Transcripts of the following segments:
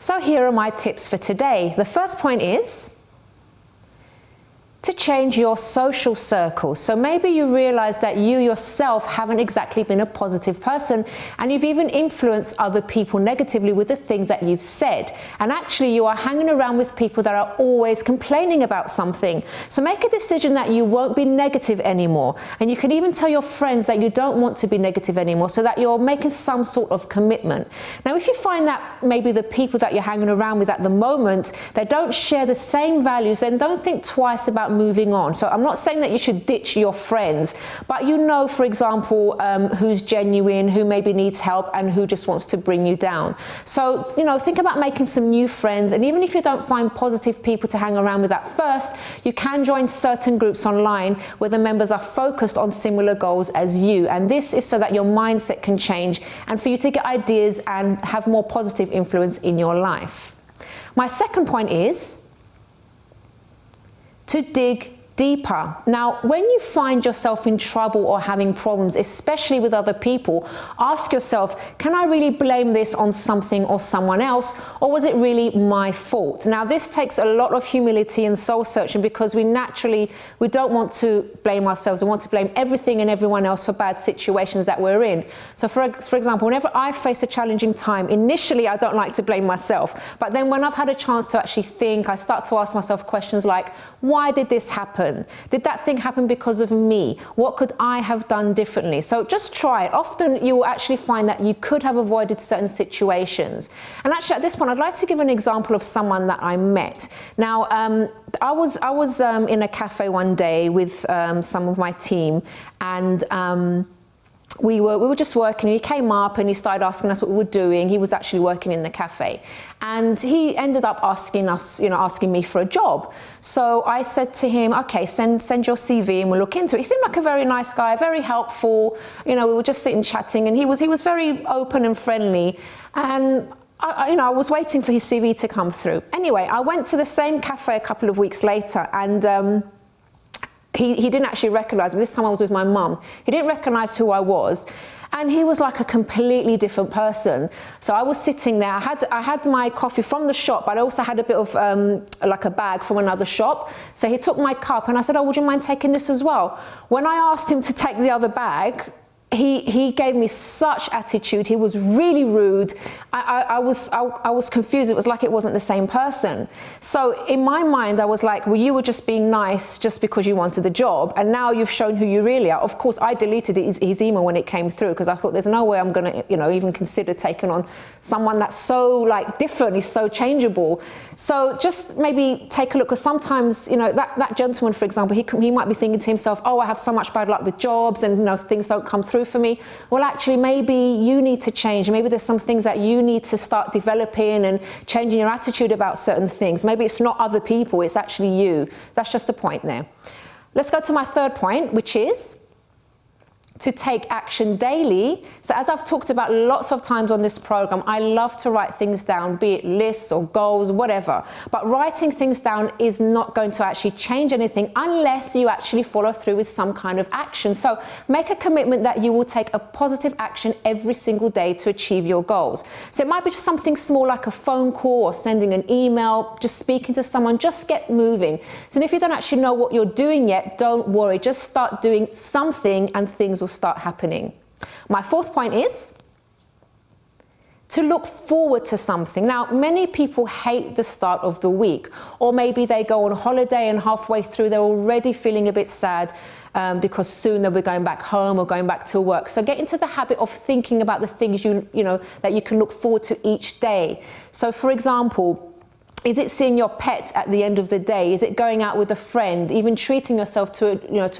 So here are my tips for today. The first point is to change your social circle. So maybe you realize that you yourself haven't exactly been a positive person, and you've even influenced other people negatively with the things that you've said. And actually you are hanging around with people that are always complaining about something. So make a decision that you won't be negative anymore. And you can even tell your friends that you don't want to be negative anymore, so that you're making some sort of commitment. Now, if you find that maybe the people that you're hanging around with at the moment, they don't share the same values, then don't think twice about moving on. So I'm not saying that you should ditch your friends, but you know, for example, who's genuine, who maybe needs help, and who just wants to bring you down. So, you know, think about making some new friends. And even if you don't find positive people to hang around with at first, you can join certain groups online where the members are focused on similar goals as you. And this is so that your mindset can change and for you to get ideas and have more positive influence in your life. My second point is to dig deeper. Now, when you find yourself in trouble or having problems, especially with other people, ask yourself, can I really blame this on something or someone else, or was it really my fault? Now, this takes a lot of humility and soul searching, because we don't want to blame ourselves. We want to blame everything and everyone else for bad situations that we're in. So for example, whenever I face a challenging time, initially I don't like to blame myself, but then when I've had a chance to actually think, I start to ask myself questions like, why did this happen? Did that thing happen because of me? What could I have done differently? So just try it. Often you will actually find that you could have avoided certain situations. And actually at this point, I'd like to give an example of someone that I met. Now, I was in a cafe one day with some of my team, and we were just working. He came up and he started asking us what we were doing. He was actually working in the cafe, and he ended up asking us, asking me for a job. So I said to him, okay, send your CV and we'll look into it. He seemed like a very nice guy, very helpful. We were just sitting chatting, and he was very open and friendly. And I was waiting for his CV to come through. Anyway, I went to the same cafe a couple of weeks later, and he didn't actually recognize me. This time I was with my mum. He didn't recognize who I was. And he was like a completely different person. So I was sitting there. I had my coffee from the shop, but I also had a bit of like a bag from another shop. So he took my cup, and I said, oh, would you mind taking this as well? When I asked him to take the other bag, he gave me such attitude. He was really rude. I was confused. It was like it wasn't the same person. So in my mind, I was like, well, you were just being nice just because you wanted the job, and now you've shown who you really are. Of course, I deleted his email when it came through, because I thought there's no way I'm gonna, even consider taking on someone that's so different. He's so changeable. So just maybe take a look, because sometimes, that gentleman, for example, he might be thinking to himself, oh, I have so much bad luck with jobs, and things don't come through for me. Well, actually, maybe you need to change. Maybe there's some things that you need to start developing and changing your attitude about certain things. Maybe it's not other people, it's actually you. That's just the point there. Let's go to my third point, which is to take action daily. So as I've talked about lots of times on this program, I love to write things down, be it lists or goals, whatever. But writing things down is not going to actually change anything unless you actually follow through with some kind of action. So make a commitment that you will take a positive action every single day to achieve your goals. So it might be just something small like a phone call or sending an email, just speaking to someone. Just get moving. So if you don't actually know what you're doing yet, don't worry. Just start doing something and things will start happening. My fourth point is to look forward to something. Now, many people hate the start of the week, or maybe they go on holiday and halfway through they're already feeling a bit sad because soon they'll be going back home or going back to work. So get into the habit of thinking about the things that you can look forward to each day. So for example, is it seeing your pet at the end of the day? Is it going out with a friend? Even treating yourself to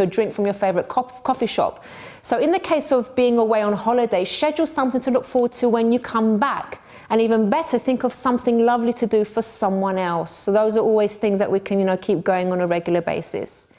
a drink from your favorite coffee shop? So in the case of being away on holiday, schedule something to look forward to when you come back. And even better, think of something lovely to do for someone else. So those are always things that we can, keep going on a regular basis.